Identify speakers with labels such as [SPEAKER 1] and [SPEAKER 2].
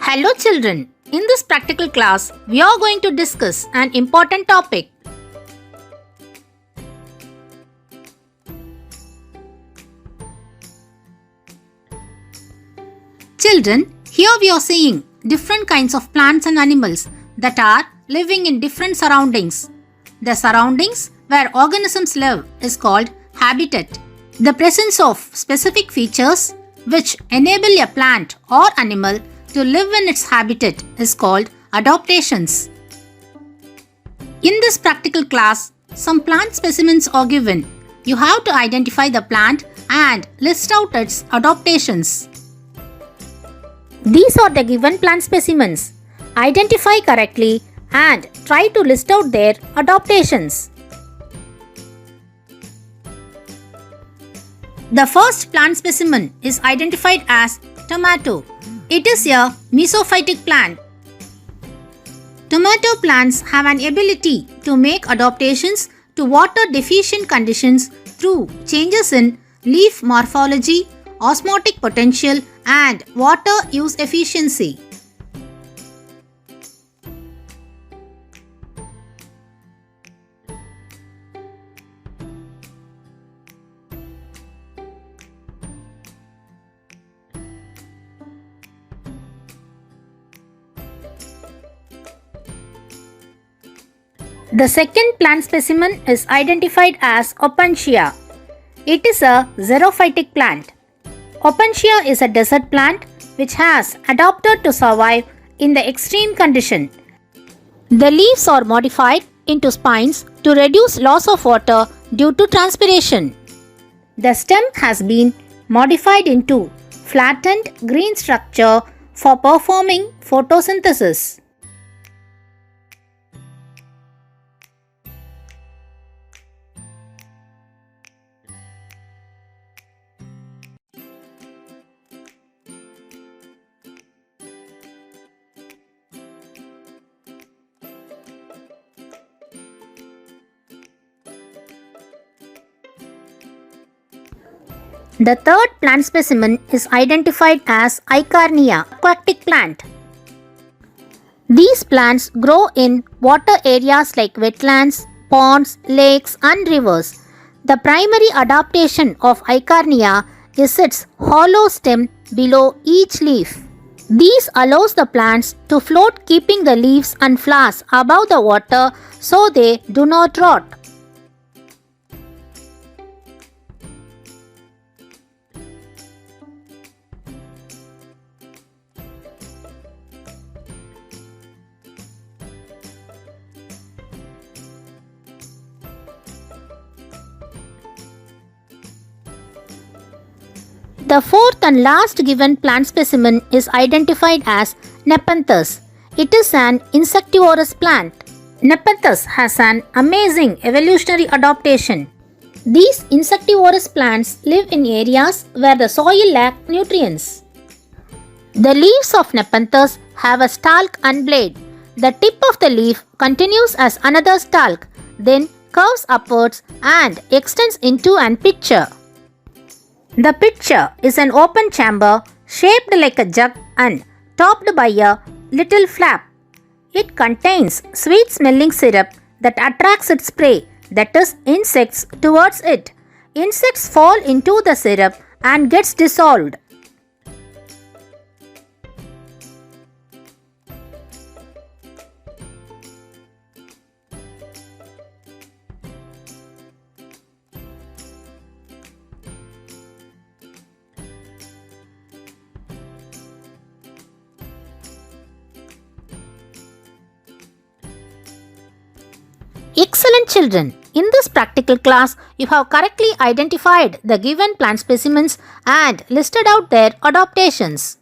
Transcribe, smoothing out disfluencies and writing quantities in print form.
[SPEAKER 1] Hello children, in this practical class, we are going to discuss an important topic. Children, here we are seeing different kinds of plants and animals that are living in different surroundings. The surroundings where organisms live is called habitat. The presence of specific features which enable a plant or animal to live in its habitat is called adaptations. In this practical class, some plant specimens are given. You have to identify the plant and list out its adaptations. These are the given plant specimens. Identify correctly and try to list out their adaptations. The first plant specimen is identified as tomato. It is a mesophytic plant. Tomato plants have an ability to make adaptations to water deficient conditions through changes in leaf morphology, osmotic potential, and water use efficiency. The second plant specimen is identified as Oppensia. It is a xerophytic plant. Oppensia is a desert plant which has adapted to survive in the extreme condition. The leaves are modified into spines to reduce loss of water due to transpiration. The stem has been modified into flattened green structure for performing photosynthesis. The third plant specimen is identified as Icarnia, aquatic plant. These plants grow in water areas like wetlands, ponds, lakes and rivers. The primary adaptation of Icarnia is its hollow stem below each leaf. This allows the plants to float, keeping the leaves and flowers above the water so they do not rot. The fourth and last given plant specimen is identified as Nepenthus. It is an insectivorous plant. Nepenthus has an amazing evolutionary adaptation. These insectivorous plants live in areas where the soil lacks nutrients. The leaves of Nepenthus have a stalk and blade. The tip of the leaf continues as another stalk, then curves upwards and extends into an pitcher. The pitcher is an open chamber shaped like a jug and topped by a little flap. It contains sweet-smelling syrup that attracts its prey, that is, insects, towards it. Insects fall into the syrup and gets dissolved. Excellent children! In this practical class, you have correctly identified the given plant specimens and listed out their adaptations.